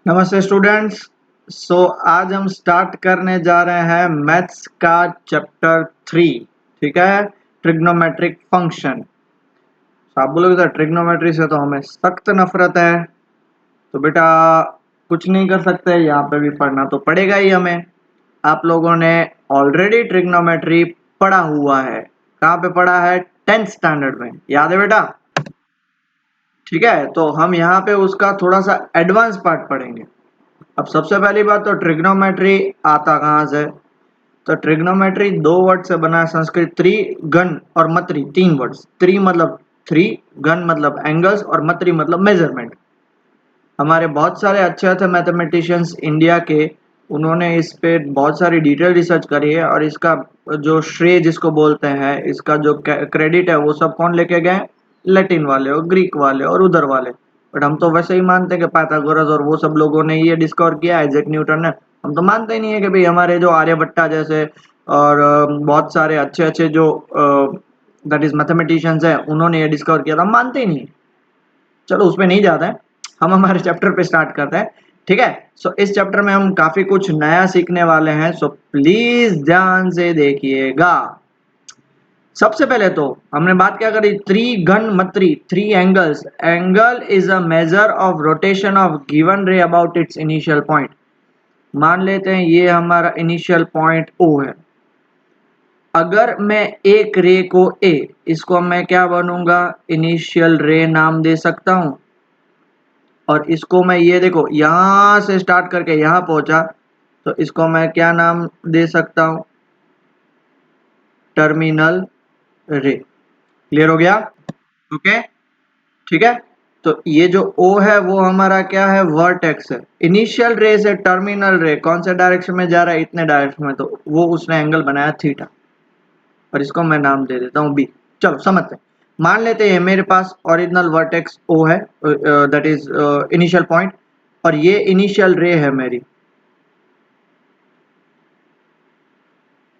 नमस्ते स्टूडेंट्स। आज हम स्टार्ट करने जा रहे हैं मैथ्स का चैप्टर 3। ठीक है, ट्रिग्नोमेट्रिक फंक्शन। आप बोलोगे सर ट्रिग्नोमेट्री से तो हमें सख्त नफरत है, तो बेटा कुछ नहीं कर सकते, यहाँ पे भी पढ़ना तो पड़ेगा ही हमें। आप लोगों ने ऑलरेडी ट्रिग्नोमेट्री पढ़ा हुआ है। कहाँ पे पढ़ा है? 10th स्टैंडर्ड में, याद है बेटा? ठीक है, तो हम यहाँ पे उसका थोड़ा सा एडवांस पार्ट पढ़ेंगे। अब सबसे पहली बात तो ट्रिग्नोमेट्री आता कहाँ से? तो ट्रिग्नोमेट्री दो वर्ड से बना है, संस्कृत त्रि गण और मतरी, तीन वर्ड्स। त्रि मतलब थ्री, गण मतलब एंगल्स और मतरी मतलब मेजरमेंट। हमारे बहुत सारे अच्छे अच्छे मैथमेटिशियंस इंडिया के, उन्होंने इस पे बहुत सारी डिटेल रिसर्च करी है, और इसका जो श्रेय जिसको बोलते हैं, इसका जो क्रेडिट है, वो सब कौन लेके गए? लैटिन वाले और ग्रीक वाले और उधर वाले। बट हम तो वैसे ही मानते हैं कि पाइथागोरस और वो सब लोगों ने ये डिस्कवर किया, आइजैक न्यूटन ने। हम तो मानते ही नहीं है कि भाई हमारे जो आर्यभट्टा जैसे और बहुत सारे अच्छे अच्छे जो दैट इज मैथमेटिशियंस हैं, उन्होंने ये डिस्कवर किया था। हम मानते ही नहीं है। चलो उसमें नहीं जाते हैं, हम हमारे चैप्टर पे स्टार्ट करते हैं। ठीक है, इस चैप्टर में हम काफी कुछ नया सीखने वाले हैं, सो प्लीज ध्यान से देखिएगा। सबसे पहले तो हमने बात क्या करी? त्रिघनमत्री, three angles. Angle is a measure of rotation of given ray about its initial point. मान लेते हैं ये हमारा इनिशियल पॉइंट O है। अगर मैं एक रे को A, इसको मैं क्या बनूंगा? इनिशियल रे नाम दे सकता हूं। और इसको मैं, ये देखो, यहां से स्टार्ट करके यहां पहुंचा, तो इसको मैं क्या नाम दे सकता हूं? टर्मिनल रे। क्लियर हो गया? ओके, ठीक है। तो ये जो O है वो हमारा क्या है? वर्टेक्स है। इनिशियल रे से टर्मिनल रे कौन से डायरेक्शन में जा रहा है? इतने डायरेक्शन में, तो वो उसने एंगल बनाया थीटा, और इसको मैं नाम दे देता हूं B। चलो समझते हैं। मान लेते हैं मेरे पास ओरिजिनल वर्टेक्स O है, दैट इज इनिशियल पॉइंट, और ये इनिशियल रे है मेरी।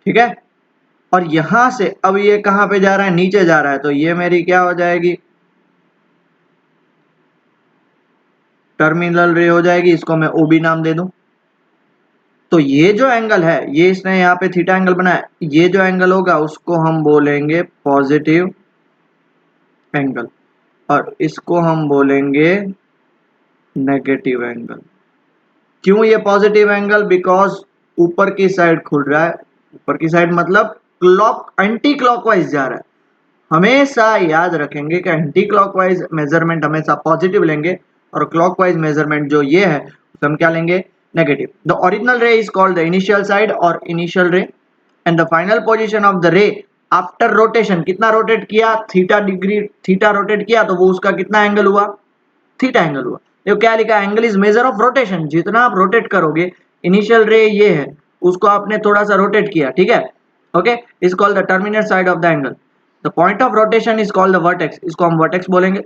ठीक है, और यहां से अब ये कहां पे जा रहा है? नीचे जा रहा है, तो ये मेरी क्या हो जाएगी? टर्मिनल रे हो जाएगी। इसको मैं OB नाम दे दूं। तो ये जो एंगल है, ये इसने यहाँ पे थीटा एंगल बनाया, ये जो एंगल होगा उसको हम बोलेंगे पॉजिटिव एंगल, और इसको हम बोलेंगे नेगेटिव एंगल। क्यों ये पॉजिटिव एंगल? बिकॉज ऊपर की साइड खुल रहा है। ऊपर की साइड मतलब क्लॉक, एंटी क्लॉकवाइज जा रहा है। हमेशा याद रखेंगे कि एंटी क्लॉकवाइज मेजरमेंट हमेशा पॉजिटिव लेंगे, और क्लॉकवाइज मेजरमेंट जो ये है उसे हम क्या लेंगे? नेगेटिव। द ओरिजिनल रे is called the initial side और इनिशियल रे, and the final position of the रे आफ्टर रोटेशन। कितना रोटेट किया? थीटा डिग्री, थीटा रोटेट किया, तो वो उसका कितना एंगल हुआ? थीटा एंगल हुआ। देखो क्या लिखा है? Angle is major of rotation. जितना आप रोटेट करोगे, इनिशियल रे ये है, उसको आपने थोड़ा सा रोटेट किया, ठीक है, okay, is called the terminal side of the angle. The point of rotation is called the vertex. इसको हम वर्टेक्स बोलेंगे।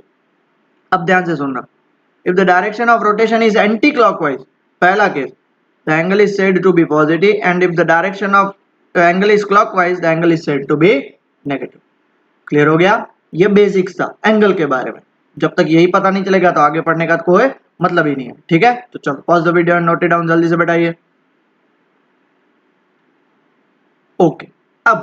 अब ध्यान से सुनना। If the direction of rotation is anticlockwise, पहला केस, the angle is said to be positive, and if the direction of angle is clockwise, the angle is said to be negative. Clear हो गया? ये basics था angle के बारे में। जब तक यही पता नहीं चलेगा तो आगे पढ़ने का कोई मतलब ही नहीं है। ठीक है, तो चलो pause the video and note it down, जल्दी से बैठाइए। ओके, अब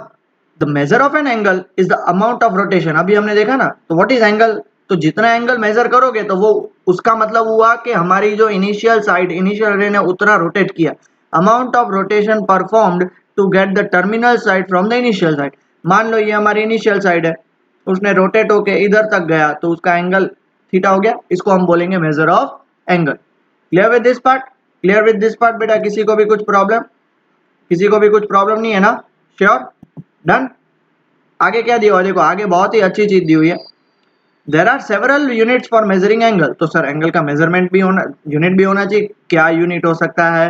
the measure of an angle is the amount of rotation. अभी हमने देखा ना, तो व्हाट इज एंगल? तो जितना एंगल मेजर करोगे, तो वो उसका मतलब हुआ कि हमारी जो इनिशियल साइड, इनिशियल रे ने उतना रोटेट किया। Amount of rotation performed to get the terminal side from the initial side. मान लो ये हमारी इनिशियल साइड है, उसने रोटेट होके इधर तक गया, तो उसका एंगल थीटा हो गया। इसको हम बोलेंगे measure of angle. Clear with this part? Clear with this part बेटा? किसी को भी कुछ प्रॉब्लम? किसी को भी कुछ प्रॉब्लम नहीं है ना? श्योर? डन? आगे क्या दिया हुआ? देखो आगे बहुत ही अच्छी चीज दी हुई है। There are several units for measuring angle. तो सर एंगल का मेजरमेंट भी होना, यूनिट भी होना चाहिए। क्या यूनिट हो सकता है?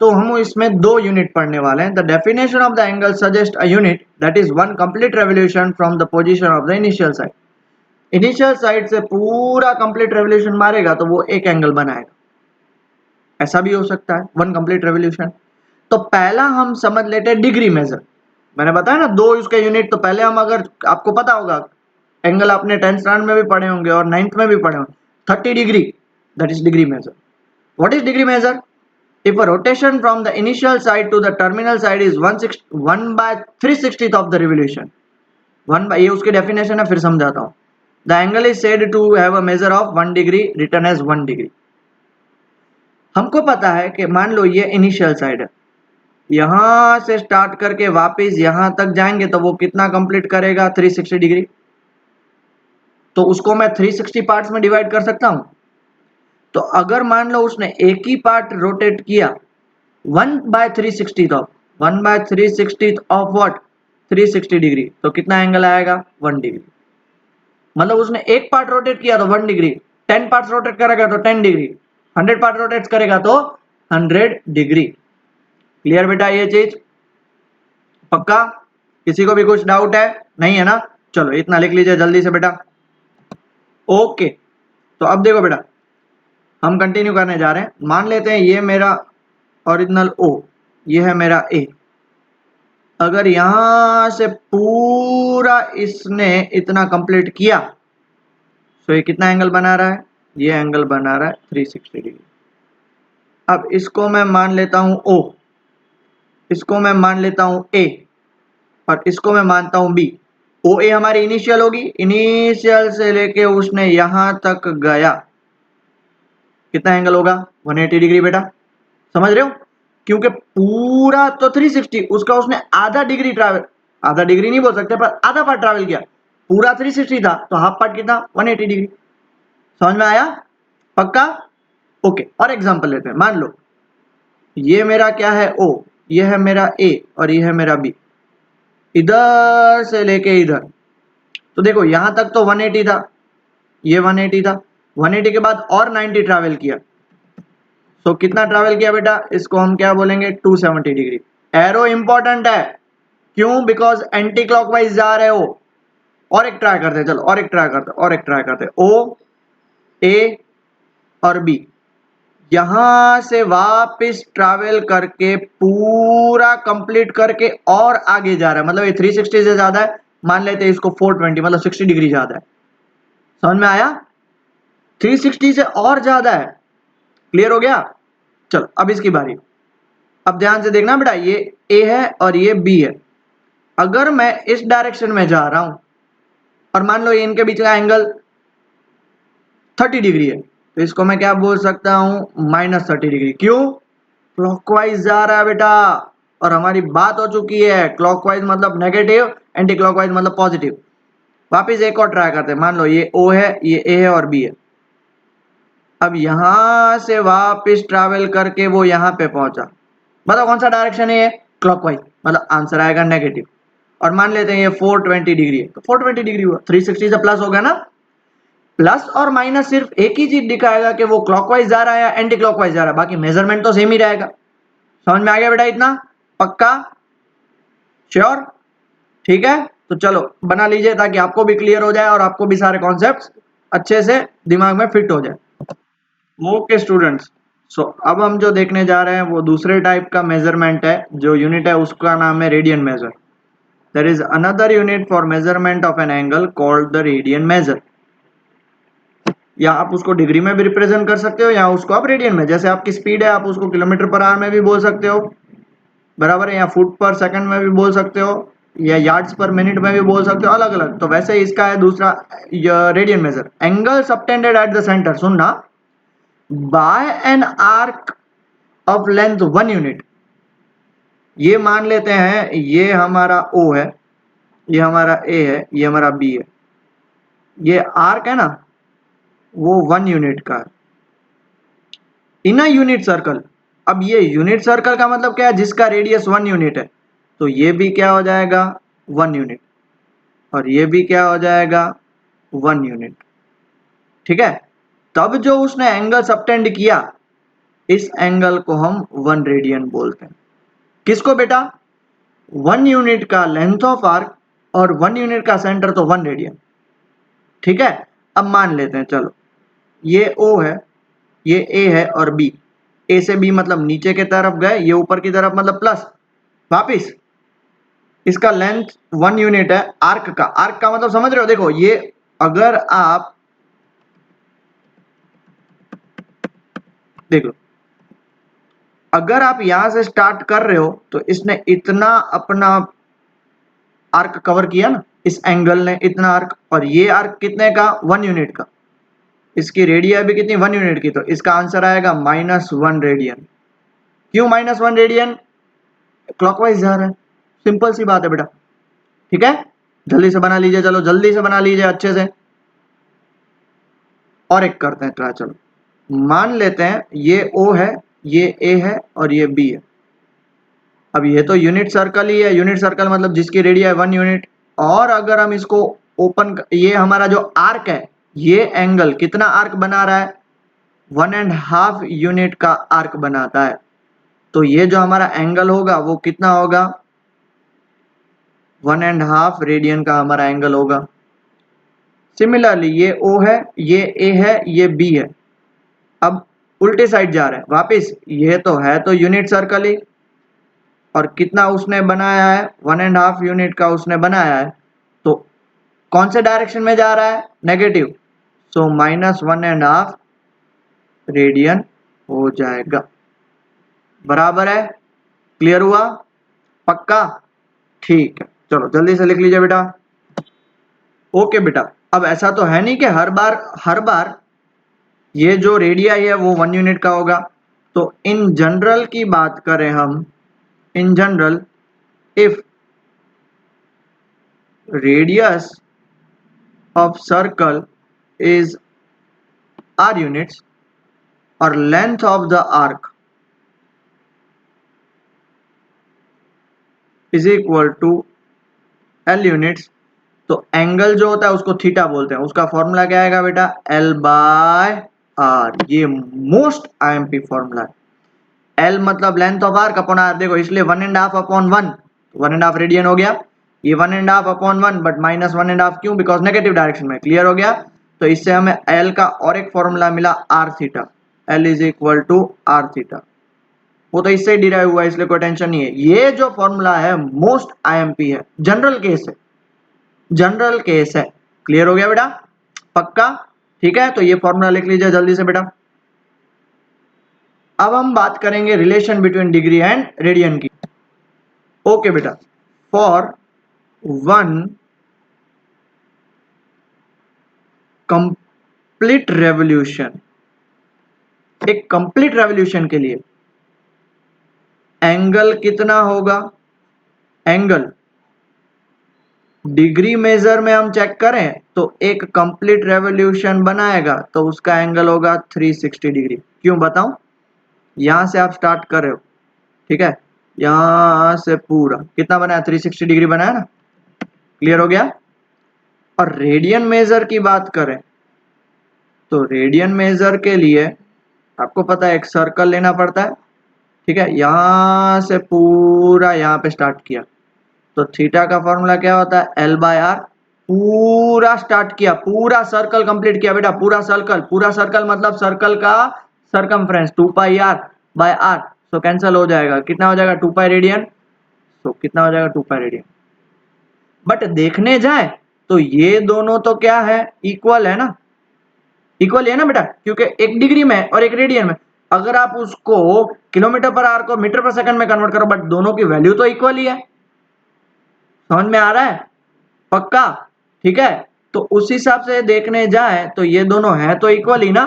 तो हम इसमें दो यूनिट पढ़ने वाले हैं। The definition of the angle suggest a unit that is one complete revolution from the position of the initial side. Initial side से पूरा कंप्लीट रेवोल्यूशन मारेगा तो वो एक एंगल बनाएगा। ऐसा भी हो सकता है, वन कंप्लीट रेवोल्यूशन। तो पहला हम समझ लेते हैं डिग्री मेजर। मैंने बताया ना दो उसके यूनिट। तो पहले हम, अगर आपको पता होगा, एंगल आपने 10th स्टैंडर्ड में भी पढ़े होंगे और 9th में भी पढ़े होंगे, 30 degree, that is degree measure. What is degree measure? If a rotation from the initial side to the terminal side is 1/360th of the revolution, ये उसकी डेफिनेशन है, फिर समझाता हूँ. The angle is said to have a measure of 1 degree, written as 1 degree. हमको पता है कि मान लो ये इनिशियल साइड है, यहां से स्टार्ट करके वापस यहां तक जाएंगे तो वो कितना कंप्लीट करेगा? 360 डिग्री. तो उसको मैं 360 पार्ट्स में डिवाइड कर सकता हूं. तो अगर मान लो उसने एक ही पार्ट रोटेट किया 1/360th ऑफ व्हाट? 360 डिग्री, तो कितना एंगल आएगा? 1 डिग्री. मतलब उसने एक पार्ट रोटेट किया तो 1 डिग्री, 10 पार्ट रोटेट करेगा तो 10 डिग्री, 100 पार्ट रोटेट करेगा तो 100 डिग्री. क्लियर बेटा ये चीज? पक्का? किसी को भी कुछ डाउट है? नहीं है ना? चलो इतना लिख लीजिए जल्दी से बेटा. ओके, तो अब देखो बेटा, हम कंटिन्यू करने जा रहे हैं. मान लेते हैं ये मेरा ओरिजिनल O, ये है मेरा A. अगर यहां से पूरा इसने इतना कंप्लीट किया तो ये कितना एंगल बना रहा है? ये एंगल बना रहा है 360 डिग्री. अब इसको मैं मान लेता हूं O, इसको मैं मान लेता हूं A, और इसको मैं मानता हूं B. OA हमारी इनिशियल होगी, इनिशियल से लेके उसने यहां तक गया, कितना एंगल होगा? 180 डिग्री बेटा. समझ रहे हो? क्योंकि पूरा तो 360, उसका उसने आधा डिग्री ट्रैवल, आधा डिग्री नहीं बोल सकते पर आधा पार्ट ट्रैवल किया. पूरा 360 था तो हाफ पार्ट कितना? 180 डिग्री. समझ में आया? पक्का? ओके, और एग्जांपल लेते हैं. मान लो ये मेरा क्या है? O, ये है मेरा A और ये है मेरा B. इधर से लेके इधर, तो देखो यहां तक तो 180 था, ये 180 था, 180 के बाद और 90 ट्रैवल किया. तो कितना ट्रैवल किया बेटा? इसको हम क्या बोलेंगे? 270 डिग्री. एरो इंपॉर्टेंट है. क्यों? बिकॉज एंटी क्लॉकवाइज जा रहे हो. और एक ट्राई करते हैं, चलो और एक ट्राई करते हैं, और एक ट्राई करते हैं. O, A और B यहां से वापस ट्रैवल करके पूरा कंप्लीट करके और आगे जा रहा है. मतलब ये 360 से ज्यादा है, मान लेते हैं इसको 420, मतलब 60 डिग्री ज्यादा है. समझ में आया? 360 से और ज्यादा है. क्लियर हो गया? चलो अब इसकी बारी. अब ध्यान से देखना बेटा, ये A है और ये B है. अगर मैं इस डायरेक्शन में जा रहा हूं और मान लो ये इनके बीच का एंगल 30 डिग्री है, तो इसको मैं क्या बोल सकता हूं? -30 डिग्री. क्यों? क्लॉकवाइज जा रहा है बेटा. और हमारी बात हो चुकी है, क्लॉकवाइज मतलब नेगेटिव, एंटी क्लॉकवाइज मतलब पॉजिटिव. वापिस एक और ट्राई करते हैं. मान लो ये O है, ये A है और B है. अब यहां से वापस ट्रैवल करके वो यहां पे पहुंचा. बताओ कौन सा डायरेक्शन है ये? क्लॉकवाइज. मतलब आंसर आएगा नेगेटिव. और मान लेते हैं ये 420 डिग्री है, तो 420 डिग्री हुआ. 360 से प्लस हो गया ना? प्लस और माइनस सिर्फ एक ही चीज दिखाएगा कि वो क्लॉकवाइज जा रहा है या एंटी क्लॉकवाइज जा रहा है, बाकी मेजरमेंट तो सेम ही रहेगा. समझ में आ गया बेटा इतना? पक्का? श्योर? ठीक है, तो चलो बना लीजिए ताकि आपको भी क्लियर हो जाए और आपको भी सारे कॉन्सेप्ट्स अच्छे से दिमाग में फिट हो जाए. ओके स्टूडेंट्स, सो अब हम जो देखने जा रहे हैं वो दूसरे टाइप का मेजरमेंट है. जो यूनिट है उसका नाम है radian measure. There is another unit for measurement of an angle called the radian measure. या आप उसको डिग्री में भी रिप्रेजेंट कर सकते हो, या उसको आप रेडियन में, जैसे आपकी स्पीड है आप उसको किलोमीटर पर आवर में भी बोल सकते हो, बराबर है, या फुट पर सेकंड में भी बोल सकते हो, या यार्ड्स पर मिनट में भी बोल सकते हो, अलग अलग. तो वैसे इसका है दूसरा radian measure. Angle subtended at the centre, सुनना, by an arc of length 1 unit. ये मान लेते हैं ये हमारा O है, ये हमारा A है, ये हमारा B है. ये आर्क है ना, वो 1 यूनिट का है इन अ यूनिट सर्कल. अब ये यूनिट सर्कल का मतलब क्या है? जिसका रेडियस 1 यूनिट है. तो ये भी क्या हो जाएगा? 1 यूनिट. और ये भी क्या हो जाएगा? 1 यूनिट. ठीक है, तब जो उसने एंगल सबटेंड किया, इस एंगल को हम 1 रेडियन बोलते हैं. किसको बेटा? 1 यूनिट का लेंथ ऑफ आर्क और 1 यूनिट का सेंटर, तो 1 रेडियन. ठीक है, अब मान लेते हैं, चलो ये O है, ये A है और B. A से B मतलब नीचे की तरफ गए, ये ऊपर की तरफ मतलब प्लस. वापिस इसका लेंथ 1 यूनिट है आर्क का. आर्क का मतलब समझ रहे हो? देखो ये अगर आप देख लो, अगर आप यहां से स्टार्ट कर रहे हो तो इसने इतना अपना आर्क कवर किया ना, इस एंगल ने इतना आर्क, और ये आर्क कितने का, 1 यूनिट का, इसकी रेडियस भी कितनी, 1 यूनिट की, तो इसका आंसर आएगा -1 रेडियन। क्यों -1 रेडियन, क्लॉकवाइज जा रहा है, सिंपल सी बात है बेटा। ठीक है, जल्दी से बना लीजिए, चलो जल्दी से बना लीजिए अच्छे से। और एक करते हैं ट्राई, चलो मान लेते हैं ये O है, ये A है और ये B है। अब ये तो यूनिट सर्कल ही है, यूनिट सर्कल मतलब जिसकी रेडियस है 1 यूनिट। और अगर हम इसको ओपन, ये हमारा जो आर्क है, ये एंगल कितना आर्क बना रहा है, 1.5 यूनिट का आर्क बनाता है। तो ये जो हमारा एंगल होगा वो कितना होगा, 1.5 रेडियन का हमारा एंगल होगा। सिमिलरली ये O है, ये A है, ये B है। अब उल्टे साइड जा रहे हैं वापिस, ये तो यूनिट सर्कल ही, और कितना उसने बनाया है, 1.5 यूनिट का उसने बनाया है। तो कौन से डायरेक्शन में जा रहा है, नेगेटिव, सो -1.5 रेडियन हो जाएगा। बराबर है, क्लियर हुआ, पक्का, ठीक है। चलो जल्दी से लिख लीजिए बेटा। ओके बेटा, अब ऐसा तो है नहीं कि हर बार ये जो रेडिया है वो 1 यूनिट का होगा। तो इन जनरल की बात करें हम, in general if radius of circle is r units और length of the arc is equal to l units, तो एंगल जो होता है उसको थीटा बोलते हैं। उसका फॉर्मूला क्या आएगा बेटा, l बाय r। ये मोस्ट आईएमपी फॉर्मूला है। l मतलब length of arc upon r, देखो इसलिए 1.5 अपॉन 1, 1.5 रेडियन हो गया। ये 1.5 अपॉन 1 बट -1.5 क्यों, बिकॉज नेगेटिव डायरेक्शन में। क्लियर हो गया। तो इससे हमें l का और एक फॉर्मूला मिला r theta, l is equal to r theta. वो तो इससे डिराइव हुआ, इसलिए कोई टेंशन नहीं है। ये जो फॉर्मूला है मोस्ट आईएमपी है, जनरल केस है, जनरल केस है। क्लियर हो गया बेटा, पक्का, ठीक है। तो ये फॉर्मूला लिख लीजिए जल्दी से बेटा। अब हम बात करेंगे relation between degree and radian की। ओके बेटा, फॉर वन कंप्लीट रेवोल्यूशन, एक कंप्लीट रेवोल्यूशन के लिए एंगल कितना होगा, एंगल डिग्री मेजर में हम चेक करें तो एक कंप्लीट रेवोल्यूशन बनाएगा तो उसका एंगल होगा 360 डिग्री। क्यों बताऊं, यहां से आप स्टार्ट कर रहे हो, ठीक है, यहां से पूरा कितना बनाया, 360 डिग्री बनाया ना। क्लियर हो गया। और रेडियन मेजर की बात करें तो रेडियन मेजर के लिए आपको पता है एक सर्कल लेना पड़ता है, ठीक है। यहां से पूरा यहां पे स्टार्ट किया तो थीटा का फॉर्मूला क्या होता है, एल बाय आर। पूरा स्टार्ट किया, पूरा सर्कल कंप्लीट किया बेटा, पूरा सर्कल, पूरा सर्कल मतलब सर्कल का circumference 2 pi R by R. So cancel हो जाएगा, कितना हो जाएगा, 2 पाई रेडियन। सो कितना हो जाएगा, 2 पाई रेडियन। बट देखने जाए तो ये दोनों तो क्या है, इक्वल है ना, इक्वल है ना बेटा, क्योंकि एक डिग्री में और एक रेडियन में। अगर आप उसको किलोमीटर पर आवर को मीटर पर सेकंड में कन्वर्ट करो, बट दोनों की वैल्यू तो इक्वल ही है। समझ में आ रहा है, पक्का, ठीक है। तो उस हिसाब से देखने जाए तो ये दोनों हैं तो इक्वल ही ना।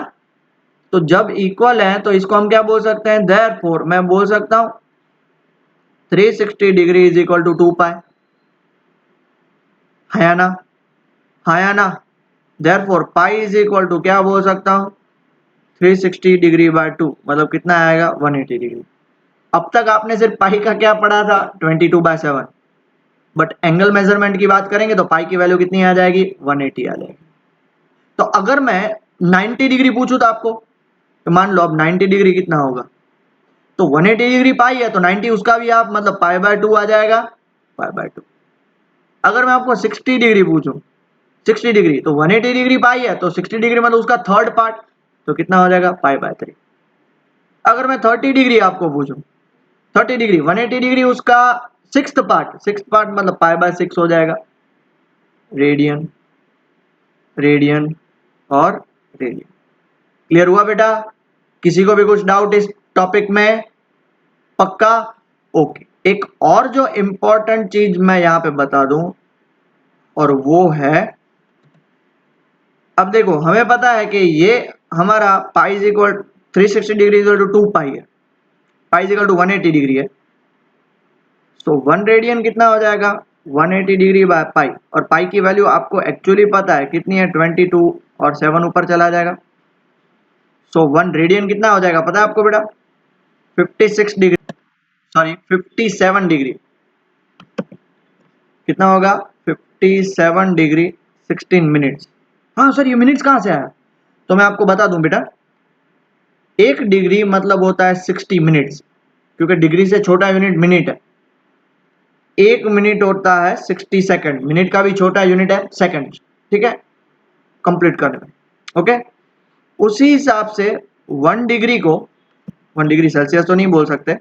तो जब इक्वल है तो इसको हम क्या बोल सकते हैं, देयरफॉर मैं बोल सकता हूं 360 degree is equal to 2 pi, है ना, है ना। Therefore pi is equal to क्या बोल सकता हूं, 360 डिग्री बाय 2 मतलब कितना आएगा, 180 डिग्री। अब तक आपने सिर्फ पाई का क्या पढ़ा था, 22/7। बट एंगल मेजरमेंट की बात करेंगे तो पाई की वैल्यू कितनी आ जाएगी, 180 आ जाएगी। तो अगर मैं 90 डिग्री पूछूं तो आपको, तो मान लो अब 90 डिग्री कितना होगा, तो 180 डिग्री पाई है तो 90 उसका भी आप मतलब पाई बाय 2 आ जाएगा, पाई बाय 2। अगर मैं आपको 60 डिग्री पूछूं, 60 डिग्री तो 180 डिग्री पाई है तो 60 डिग्री मतलब उसका थर्ड पार्ट, तो कितना हो जाएगा, पाई बाय 3। अगर मैं 30 डिग्री आपको पूछूं, 30 डिग्री 180 डिग्री उसका सिक्स्थ पार्ट, सिक्स्थ पार्ट मतलब पाई बाय 6 हो जाएगा। रेडियन, रेडियन और रेडियन। क्लियर हुआ बेटा, किसी को भी कुछ डाउट इस टॉपिक में, पक्का? ओके। एक और जो इंपॉर्टेंट चीज मैं यहां पे बता दूं, और वो है, अब देखो हमें पता है कि ये हमारा pi is equal 360 degree equal to 2 pi है, pi is equal to 180 degree है। तो 1 रेडियन कितना हो जाएगा? 180 डिग्री बाय पाई, और पाई की वैल्यू आपको एक्चुअली पता है कितनी है, 22, और 7 ऊपर चला जाएगा। सो 1 रेडियन कितना हो जाएगा पता है आपको बेटा? 56 डिग्री, सॉरी 57 डिग्री। कितना होगा? 57 डिग्री 16 मिनट्स। हाँ सर, ये मिनट्स कहाँ से आया? तो मैं आपको बता दूं बेटा, 1 डिग्री मतलब होता है 60 मिनट्स, क्योंकि डिग्री से छोटा यूनिट मिनट है। 1 मिनट होता है 60 सेकंड, मिनट का भी छोटा यूनिट है सेकंड, ठीक है, कंप्लीट करने में। ओके, उसी हिसाब से 1 डिग्री को, 1 डिग्री सेल्सियस तो नहीं बोल सकते,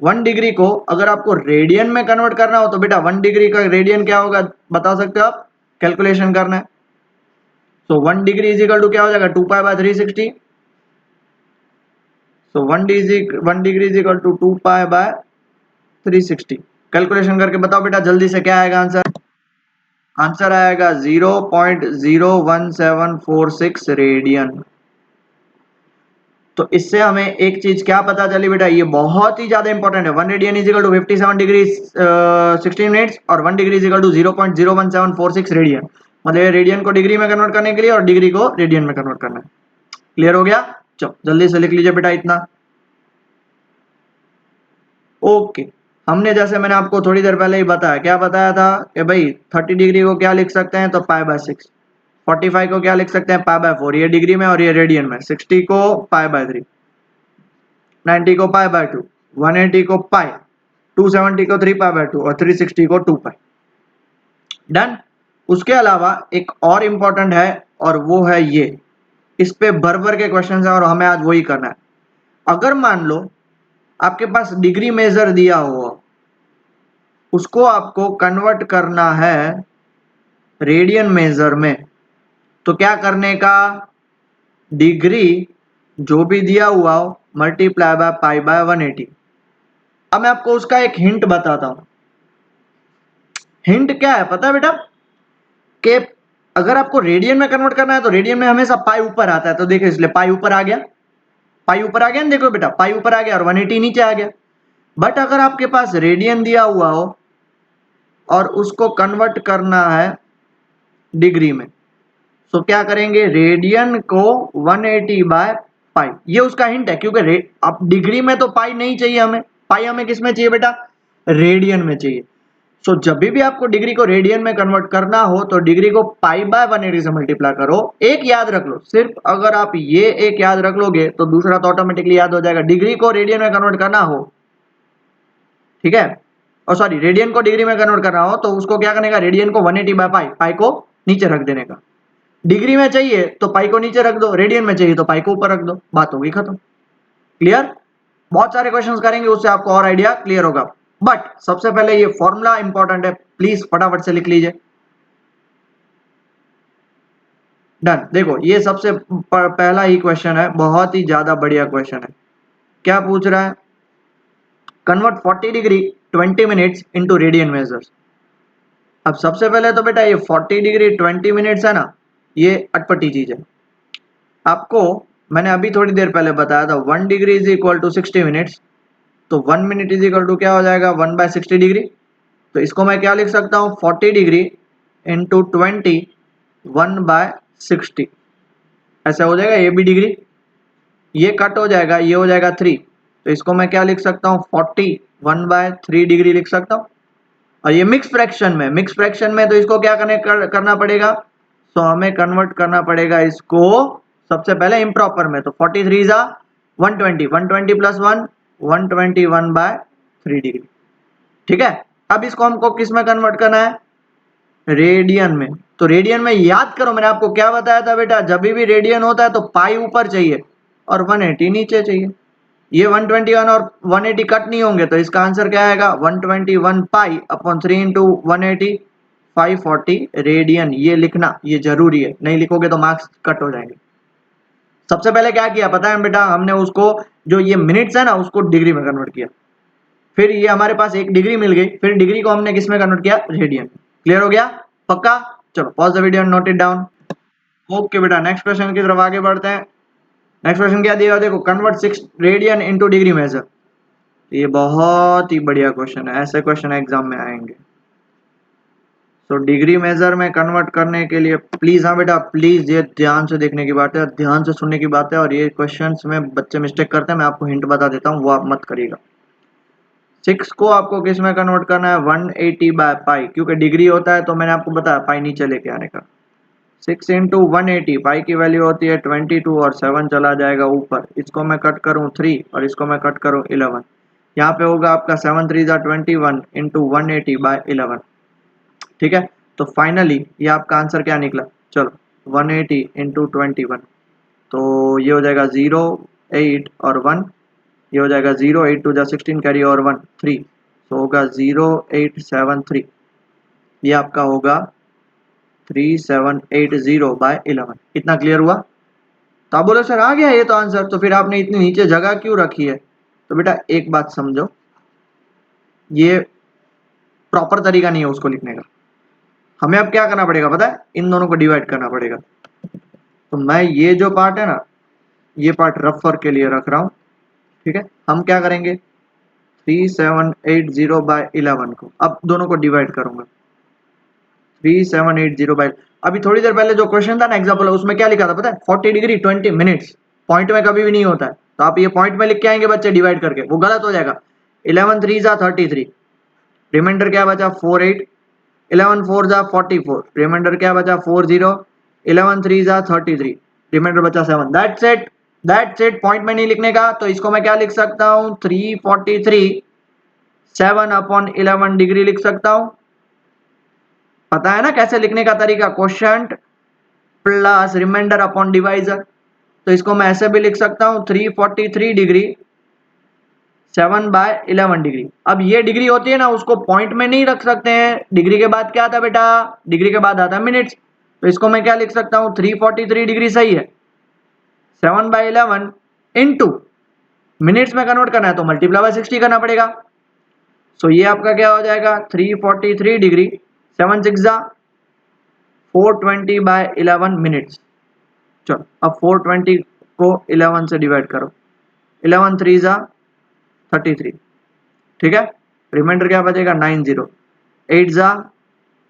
1 डिग्री को अगर आपको रेडियन में कन्वर्ट करना हो तो बेटा 1 डिग्री का रेडियन क्या होगा बता सकते हो आप? कैलकुलेशन करना है। तो 1 डिग्री इज इक्वल टू क्या हो जाएगा? 2 pi by 360। So 1 degree is equal to 2 pi by 360। Calculation करके बताओ बेटा जल्दी से, क्या आएगा आंसर? आंसर आएगा 0.01746 रेडियन। तो इससे हमें एक चीज क्या पता चली बेटा, ये बहुत ही ज्यादा इंपॉर्टेंट है। 1 radian is equal to 57 degree 16 minutes, और 1 degree is equal to 0.01746 radian. मतलब रेडियन को डिग्री में कन्वर्ट करने के लिए और डिग्री को रेडियन में कन्वर्ट करना है। क्लियर हो गया? चलो जल्दी से लिख लीजिए बेटा इतना। ओके, हमने जैसे मैंने आपको थोड़ी देर पहले ही बताया, क्या बताया था कि भाई 30 डिग्री को क्या लिख सकते हैं, तो पाई बाय 6। 45 को क्या लिख सकते हैं? पाई बाय 4, ये डिग्री में और ये रेडियन में। 60 को पाई बाय 3, 90 को पाई बाय 2, 180 को पाई, 270 को 3 पाई बाय 2, और 360 को 2 पाई। डन। उसके अलावा एक और इंपॉर्टेंट है, और वो है ये, इस पे भर भर के क्वेश्चन है और हमें आज वही करना है। अगर मान लो आपके पास डिग्री मेजर दिया हुआ, उसको आपको कन्वर्ट करना है रेडियन मेजर में, तो क्या करने का? डिग्री जो भी दिया हुआ हो मल्टीप्लाई बाय पाई बाय 180। अब मैं आपको उसका एक हिंट बताता हूं। हिंट क्या है पता है बेटा? कि अगर आपको रेडियन में कन्वर्ट करना है तो रेडियन में हमेशा पाई ऊपर आता है, तो देखो इसलिए पाई ऊपर आ गया, पाई ऊपर आ गया ना, देखो बेटा पाई ऊपर आ गया और 180 नीचे आ गया। बट अगर आपके पास रेडियन दिया हुआ हो और उसको कन्वर्ट करना है डिग्री में, तो क्या करेंगे? रेडियन को 180 बाय पाई, ये उसका हिंट है, क्योंकि अब डिग्री में तो पाई नहीं चाहिए हमें, पाई हमें किस में चाहिए बेटा? रेडियन में चाहिए। सो जब भी आपको डिग्री को रेडियन में कन्वर्ट करना हो तो डिग्री को पाई बाय 180 से मल्टीप्लाई करो। एक याद रख लो, सिर्फ अगर आप ये एक याद रख लोगे तो दूसरा तो ऑटोमेटिकली याद हो जाएगा। डिग्री को रेडियन में कन्वर्ट करना हो, ठीक है, और सॉरी रेडियन को डिग्री में कन्वर्ट करना हो तो उसको क्या करने का? रेडियन को 180 बाय पाई, पाई को नीचे रख देने का। डिग्री में चाहिए तो पाई को नीचे रख दो, रेडियन में चाहिए तो पाई को ऊपर रख दो, बात होगी खत्म। क्लियर? बहुत सारे क्वेश्चंस करेंगे, उससे आपको और आइडिया क्लियर होगा। बट सबसे पहले ये फॉर्मूला इंपॉर्टेंट है, प्लीज फटाफट से लिख लीजिए। डन। देखो ये सबसे पहला ही क्वेश्चन है, बहुत ही ज्यादा बढ़िया क्वेश्चन है। क्या पूछ रहा है? Convert 40 degree 20 minutes into radian measures. अब सबसे पहले तो बेटा ये 40 डिग्री 20 मिनट्स है ना, ये अटपटी चीज है। आपको मैंने अभी थोड़ी देर पहले बताया था 1 degree is equal to 60 minutes, तो 1 मिनट इज इक्वल टू क्या हो जाएगा? 1 बाय 60 डिग्री। तो इसको मैं क्या लिख सकता हूँ? 40 डिग्री इंटू 20 1 बाय 60, ऐसा हो जाएगा। ये भी डिग्री, ये कट हो जाएगा, ये हो जाएगा 3, तो इसको मैं क्या लिख सकता हूँ? 40 1 बाय 3 डिग्री लिख सकता हूँ। और ये मिक्स फ्रैक्शन में, मिक्स फ्रैक्शन में तो इसको क्या करना पड़ेगा? तो हमें कन्वर्ट करना पड़ेगा इसको सबसे पहले इम्प्रॉपर में। तो 43 जा 120, 120 प्लस 1 121 बाय 3 डिग्री, ठीक है। अब इसको हमको किस में कन्वर्ट करना है? रेडियन में। तो रेडियन में याद करो मैंने आपको क्या बताया था बेटा, जब भी रेडियन होता है तो पाई ऊपर चाहिए और 180 नीचे चाहिए। ये 121 और 180 कट नहीं होंगे, तो इसका आंसर क्या आएगा? 121 पाई अपॉन 3 इंटू 180, 540 रेडियन। ये लिखना ये जरूरी है, नहीं लिखोगे तो मार्क्स कट हो जाएंगे। सबसे पहले क्या किया पता है बेटा? हमने उसको जो ये मिनट्स है ना उसको डिग्री में कन्वर्ट किया। फिर ये हमारे पास 1 डिग्री मिल गई, फिर डिग्री को हमने किस में कन्वर्ट किया, रेडियन। क्लियर हो गया, पक्का? चलो pause the video and note it down. Okay बेटा, नेक्स्ट क्वेश्चन की तरफ आगे बढ़ते हैं। नेक्स्ट क्वेश्चन क्या दिया, देखो, convert 6 radian into degree measure. ये बहुत ही बढ़िया क्वेश्चन है, ऐसे क्वेश्चन एग्जाम में आएंगे। तो डिग्री मेजर में कन्वर्ट करने के लिए प्लीज, हाँ बेटा प्लीज, ये ध्यान से देखने की बात है, ध्यान से सुनने की बात है, और ये क्वेश्चंस में बच्चे मिस्टेक करते हैं, मैं आपको हिंट बता देता हूँ, वो आप मत करिएगा। 6 को आपको किस में कन्वर्ट करना है, 180 बाय पाई, क्योंकि डिग्री होता है तो मैंने आपको बताया पाई नीचे लेके आने का। 6 इंटू 180, पाई की वैल्यू होती है 22 और 7 चला जाएगा ऊपर, इसको मैं कट करूँ 3 और इसको मैं कट करूँ 11, यहाँ पे होगा आपका 7 3 21 इंटू 180 बाय 11। ठीक है, तो फाइनली ये आपका आंसर क्या निकला, चलो 180 इंटू 21, तो ये हो जाएगा 0 8 और 1, ये हो जाएगा 0 8 2 16 कैरी और 1 3, तो होगा 0873, ये आपका होगा 3780 बाय 11। इतना क्लियर हुआ? तो आप बोलो सर आ गया ये तो आंसर, तो फिर आपने इतनी नीचे जगह क्यों रखी है? तो बेटा एक बात समझो, ये प्रॉपर तरीका नहीं है उसको लिखने का। हमें अब क्या करना पड़ेगा पता है, इन दोनों को डिवाइड करना पड़ेगा। तो मैं ये जो पार्ट है ना, ये पार्ट रफर के लिए रख रहा हूं। ठीक है, हम क्या करेंगे, 3780 बाय 11 को अब दोनों को डिवाइड करूंगा, 3780 बाय, अभी थोड़ी देर पहले जो क्वेश्चन था ना एग्जाम्पल, उसमें क्या लिखा था पता है, 40 डिग्री 20 मिनट्स। पॉइंट में कभी भी नहीं होता है, तो आप ये पॉइंट में लिख के आएंगे बच्चे डिवाइड करके, वो गलत हो जाएगा। 11 3 जा 33, रिमाइंडर क्या बचा 48, 11 4 जा 44, रिमाइंडर क्या बचा 40, 11 3 जा 33, रिमाइंडर बचा 7। दैट्स इट, पॉइंट में नहीं लिखने का, तो इसको मैं क्या लिख सकता हूँ, 343 7 अपॉन 11 डिग्री लिख सकता हूँ। पता है ना कैसे लिखने का तरीका, quotient plus remainder upon divisor. तो इसको मैं ऐसे भी लिख सकता हूँ 343 डिग्री 7 बाय 11 डिग्री। अब ये डिग्री होती है ना, उसको पॉइंट में नहीं रख सकते हैं, डिग्री के बाद क्या आता है बेटा, डिग्री के बाद आता है मिनट्स। तो इसको मैं क्या लिख सकता हूँ, 343 डिग्री सही है, 7 बाय 11 इंटू मिनट्स में कन्वर्ट करना है तो मल्टीप्लाई बाय 60 करना पड़ेगा। सो ये आपका क्या हो जाएगा, 343 डिग्री 7 6 जा 420 बाय 11 मिनट्स। चलो अब 420 को 11 से डिवाइड करो, 11 3 जा 33, ठीक है, रिमाइंडर क्या बचेगा 90, 8 जा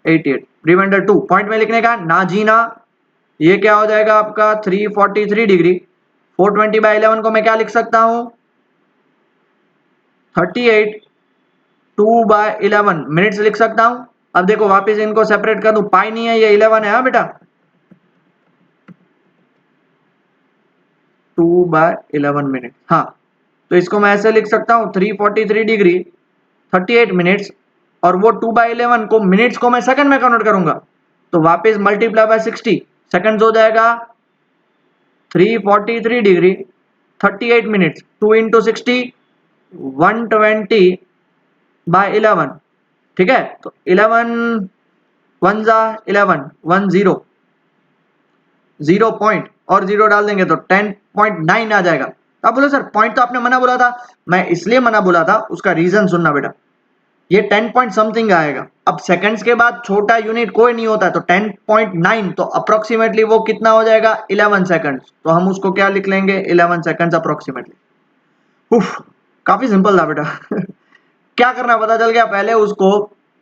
88, रिमाइंडर 2, पॉइंट में लिखने का ना जीना। ये क्या हो जाएगा आपका 343 डिग्री 420 बाय 11 को मैं क्या लिख सकता हूं, 38 2 बाय 11 मिनट्स लिख सकता हूं। अब देखो वापस इनको सेपरेट कर दूं, पाई नहीं है, ये 11 है, हाँ बेटा, 2 बाय 11 मिनट, हाँ, तो इसको मैं ऐसे लिख सकता हूं 343 डिग्री 38 मिनट्स, और वो 2 बाय 11 को मिनट्स को मैं सेकंड में कन्वर्ट करूंगा, तो वापस मल्टीप्लाई बाय 60 सेकंड्स हो जाएगा, 343 डिग्री 38 मिनट्स 2 इंटू 60 120 बाय 11, ठीक है, तो 11 1 जा 11 1 0 0 पॉइंट और 0 डाल देंगे तो 10.9 आ जाएगा। अब बोलो सर पॉइंट तो आपने मना बोला था, मैं इसलिए मना बोला था, उसका रीजन सुनना बेटा, ये 10 पॉइंट समथिंग आएगा। अब सेकंड्स के बाद छोटा यूनिट कोई नहीं होता है, तो 10.9 तो अप्रोक्सीमेटली वो कितना हो जाएगा 11 सेकंड्स, तो हम उसको क्या लिख लेंगे 11 सेकंड्स अप्रोक्सीमेटली। उफ, काफी सिंपल था बेटा क्या करना पता चल गया, पहले उसको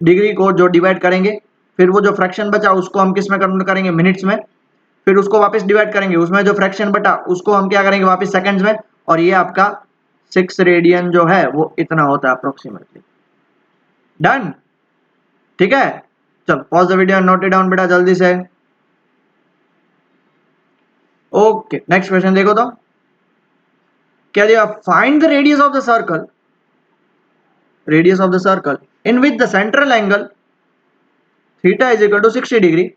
डिग्री को जो डिवाइड करेंगे, फिर वो जो फ्रैक्शन बचा उसको हम किस में कन्वर्ट करेंगे, मिनट्स में, फिर उसको वापस डिवाइड करेंगे, उसमें जो फ्रैक्शन बटा उसको हम क्या करेंगे वापस सेकंड्स में, और ये आपका 6 रेडियन जो है वो इतना होता है अप्रोक्सीमेटली। डन, ठीक है, चल pause the video and note it down बेटा जल्दी से। ओके नेक्स्ट क्वेश्चन देखो तो क्या दिया, find the radius of the circle, radius of the circle in which the central angle theta is equal to 60 degree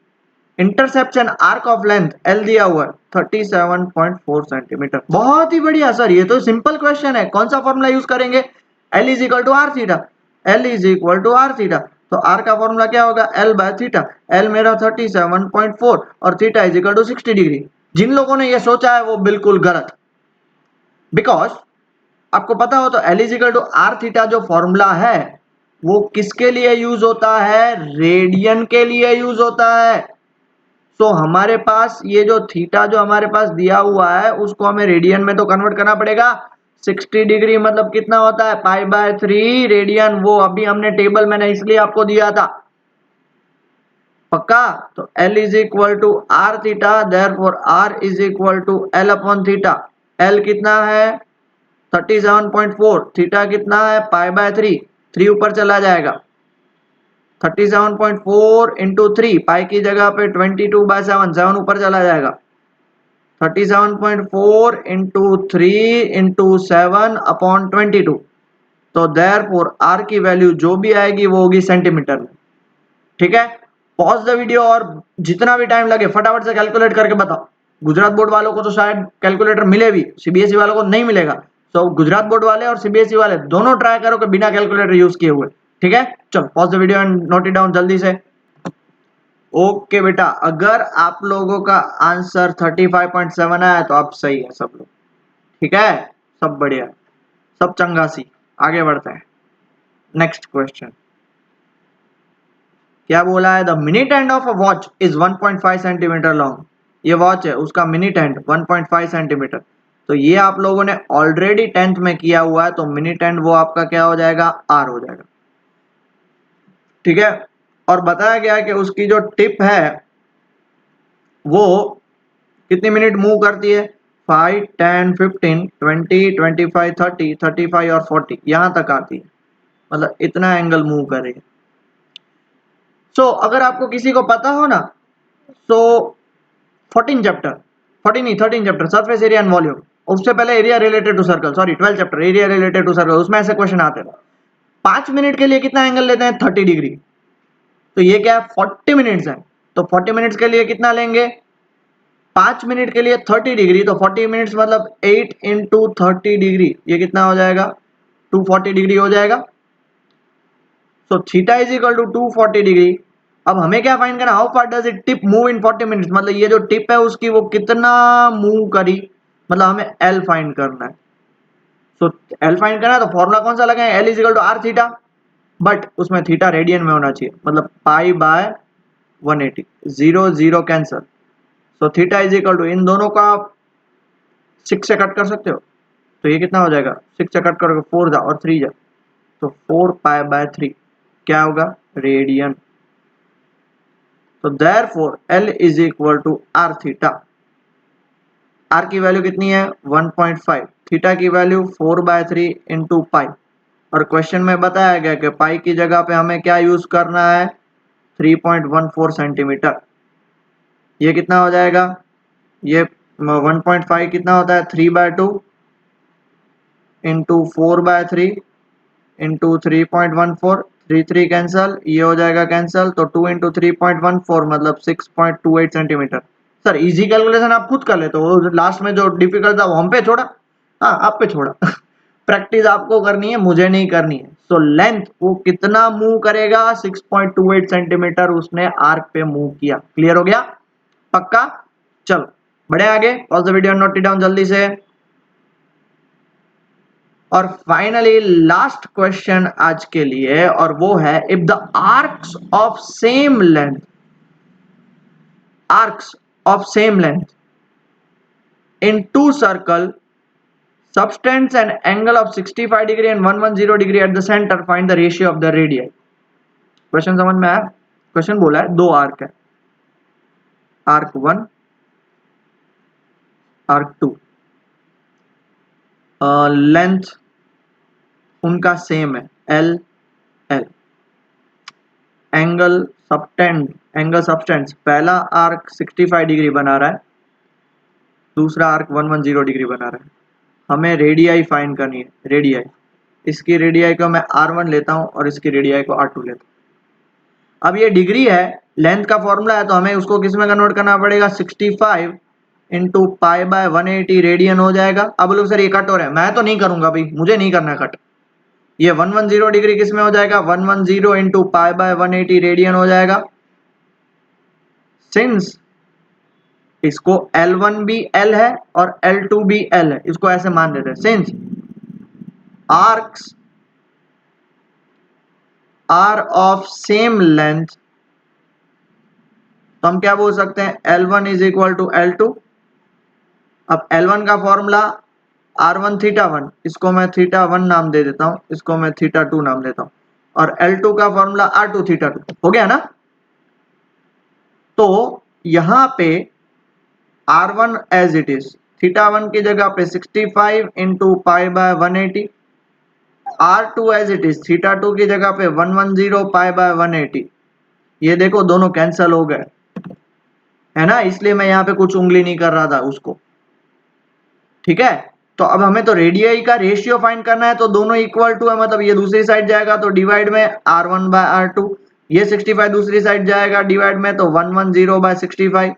intercepts an arc of length L दिया हुआ है 37.4 सेंटीमीटर। बहुत ही बढ़िया सर, ये तो सिंपल क्वेश्चन है, कौन सा फॉर्मूला यूज करेंगे, L is equal to R theta, L is equal to R theta, तो आर का फॉर्मूला क्या होगा एल बाय थीटा, एल मेरा 37.4 और theta is equal to 60 degree. जिन लोगों ने ये सोचा है वो बिल्कुल गलत, बिकॉज आपको पता हो तो L is equal to R theta जो फॉर्मूला है वो किसके लिए यूज होता है, रेडियन के लिए यूज होता है। सो हमारे पास ये जो थीटा जो हमारे पास दिया हुआ है उसको हमें रेडियन में तो कन्वर्ट करना पड़ेगा। 60 डिग्री मतलब कितना होता है, पाई बाय 3 रेडियन। वो अभी हमने टेबल मैंने इसलिए आपको दिया था, पक्का। तो L is equal to R theta, therefore R is equal to L upon theta. L कितना है 37.4, थीटा कितना है पाई बाय 3, 3 ऊपर चला जाएगा। 37.4 इंटू 3, पाई की जगह पे 22/7, 7 ऊपर चला जाएगा। 37.4 इंटू 3 इंटू 7 अपॉन 22। तो देयरफॉर आर की वैल्यू जो भी आएगी वो होगी सेंटीमीटर में। ठीक है, पॉज द वीडियो और जितना भी टाइम लगे फटाफट से कैलकुलेट करके बताओ। गुजरात बोर्ड वालों को तो शायद कैलकुलेटर मिले भी, सीबीएसई वालों को नहीं मिलेगा। तो गुजरात बोर्ड वाले और सीबीएसई वाले दोनों ट्राई करो कि बिना कैलकुलेटर यूज किए हुए। ठीक है, चलो pause the video and note it down जल्दी से। ओके बेटा, अगर आप लोगों का आंसर 35.7 आया तो आप सही है सब लोग। ठीक है, सब बढ़िया, सब चंगासी। आगे बढ़ते हैं, नेक्स्ट क्वेश्चन। क्या बोला है, the minute hand of a watch is 1.5 centimetre long. ये वॉच है, उसका मिनट हैंड 1.5 सेंटीमीटर। तो ये आप लोगों ने ऑलरेडी 10th में किया हुआ है, तो मिनट हैंड वो आपका क्या हो जाएगा, आर हो जाएगा। ठीक है, और बताया गया है कि उसकी जो टिप है वो कितनी मिनट मूव करती है, 5, 10, 15, 20, 25, 30, 35 और 40 यहां तक आती है, मतलब इतना एंगल मूव कर रही है। सो अगर आपको किसी को पता हो ना, सो 14 चैप्टर, 14 नहीं 13 chapter surface area and volume, उससे पहले area related to circle, sorry 12 chapter area related to circle, उसमें ऐसे क्वेश्चन आते हैं। 5 मिनट के लिए कितना एंगल लेते हैं, 30 डिग्री। तो ये क्या है, 40 मिनट्स है। तो 40 मिनट्स के लिए कितना लेंगे, 5 मिनट के लिए 30 डिग्री, तो 40 मिनट्स मतलब 8 इंटू 30 डिग्री, ये कितना हो जाएगा, 240 डिग्री हो जाएगा। So theta is equal to 240 degree. अब हमें क्या फाइंड करना, how far does it tip move in 40 minutes, मतलब ये जो टिप है उसकी वो कितना मूव करी, मतलब हमें एल फाइंड करना है। सो एल फाइंड करना है तो फॉर्मूला कौन सा लगाएं, L is equal to R theta, but उसमें थीटा रेडियन में होना चाहिए, मतलब pi by 180, 0 0 cancel. So theta is equal to, इन दोनों का 6 से कट कर सकते हो, तो ये कितना हो जाएगा, 6 से कट करोगे 4 जा और 3 जा, तो 4 पाई बाय 3 क्या होगा, रेडियन। तो therefore L is equal to R theta. R की वैल्यू कितनी है 1.5, थीटा की वैल्यू 4/3 इंटू पाई, और क्वेश्चन में बताया गया कि पाई की जगह पे हमें क्या यूज करना है, 3.14 सेंटीमीटर। ये कितना हो जाएगा, ये 1.5 कितना होता है, 3/2 इंटू 4/3 इंटू 3.14, 3 कैंसल, ये हो जाएगा कैंसल, तो 2 इंटू 3.14 मतलब 6.28 सेंटीमीटर। सर इजी कैलकुलेशन आप खुद कर लेते हो, लास्ट में जो डिफिकल्ट था वो हम पे छोड़ा, हाँ आप पे छोड़ा। प्रैक्टिस आपको करनी है, मुझे नहीं करनी है। सो लेंथ वो कितना मूव करेगा, 6.28 सेंटीमीटर उसने आर्क पे मूव किया। क्लियर हो गया, पक्का। चलो बढ़े आगे, pause the video, note it down जल्दी से। और फाइनली लास्ट क्वेश्चन आज के लिए, और वो है, if the arcs of same length, arcs of same length in two circle subtends an angle of 65 degree and 110 degree at the center, find the ratio of the radii। Question समझ में आया, question बोला है दो arc है, arc 1 arc 2, length उनका same है L L, angle subtend, angle subtends, पहला आर्क 65 डिग्री बना रहा है, दूसरा आर्क 110 डिग्री बना रहा है। हमें रेडियाई फाइंड करनी है, रेडियाई। इसकी रेडियाई को मैं R1 लेता हूं और इसकी रेडियाई को R2 लेता हूं। अब ये डिग्री है, लेंथ का फॉर्मूला है, तो हमें उसको किस में कन्वर्ट करना पड़ेगा, 65 इंटू पाई बाय 180 रेडियन हो जाएगा। अब लोग सर ये कट हो रहा है, मैं तो नहीं करूंगा भाई, मुझे नहीं करना कट। ये 110 डिग्री किस में हो जाएगा, 110 इंटू पाई बाय 180 रेडियन हो जाएगा। सिंस इसको L1 भी L है और L2 भी L है, इसको ऐसे मान देते हैं, since arcs are of same length, तो हम क्या बोल सकते हैं, L1 is equal to L2। अब L1 का फॉर्मूला R1 थीटा 1, इसको मैं थीटा 1 नाम दे देता हूं, इसको मैं थीटा 2 नाम देता हूं, और L2 का फॉर्मूला R2 थीटा 2। हो गया ना। तो यहां पे R1 as it is, theta 1 की जगह पे 65 into pi by 180, R2 as it is, theta 2 की जगह पे 110 पाई बाय 180। ये देखो दोनों कैंसिल हो गए, है ना, इसलिए मैं यहाँ पे कुछ उंगली नहीं कर रहा था उसको। ठीक है, तो अब हमें तो रेडियई का रेशियो फाइंड करना है, तो दोनों इक्वल टू है, मतलब ये दूसरी साइड जाएगा तो डिवाइड में R1 बाय R2, ये 65 दूसरी साइड जाएगा डिवाइड में, तो 110 बाय 65।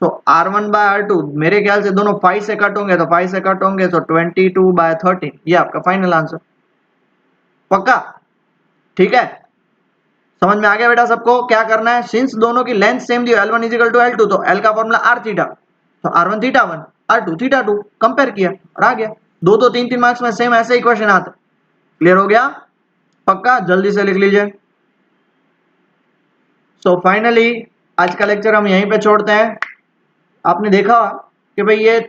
सो R1 बाय R2 मेरे ख्याल से दोनों 5 से कट होंगे, तो 5 से कट होंगे तो 22 बाय 13, ये आपका फाइनल आंसर। पक्का? ठीक है, समझ में आ गया बेटा सबको क्या करना है। सिंस दोनों की लेंथ सेम दी, L1 is equal to L2, तो L का फॉर्मूला R थीटा, तो R1 theta 1, R2 theta 2, compare किया और आ गया। दो तो तीन तीन मार्क्स में सेम ऐसे ही क्वेश्चन आते। क्लियर हो गया? पक्का? जल्दी से लिख लीजिए। सो फाइनली आज का लेक्चर हम यहीं पे छोड़ते हैं। आपने देखा कि भाई ये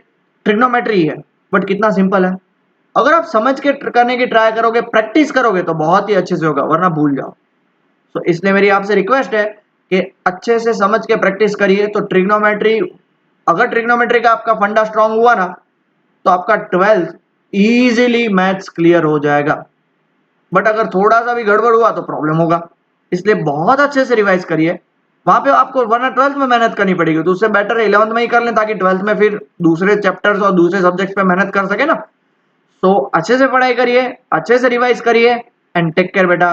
ट्रिग्नोमेट्री है, बट कितना सिंपल है। अगर आप समझ के करने की ट्राई करोगे, प्रैक्टिस करोगे, तो बहुत ही अच्छे से होगा, वरना भूल जाओ। तो इसलिए मेरी आपसे रिक्वेस्ट है कि अच्छे से समझ के प्रैक्टिस करिए। तो ट्रिग्नोमेट्री, अगर ट्रिग्नोमेट्री का आपका फंडा स्ट्रांग हुआ ना, तो आपका 12th इजीली मैथ्स क्लियर हो जाएगा। बट अगर थोड़ा सा भी गड़बड़ हुआ तो प्रॉब्लम होगा, इसलिए बहुत अच्छे से रिवाइज करिए। वहां पे आपको, वरना 12th में मेहनत करनी पड़ेगी, तो उससे बेटर है 11th में ही कर लें, ताकि 12th में फिर दूसरे चैप्टर्स और दूसरे सब्जेक्ट्स पे मेहनत कर सके ना। सो अच्छे से पढ़ाई करिए, अच्छे से रिवाइज करिए, एंड टेक केयर बेटा।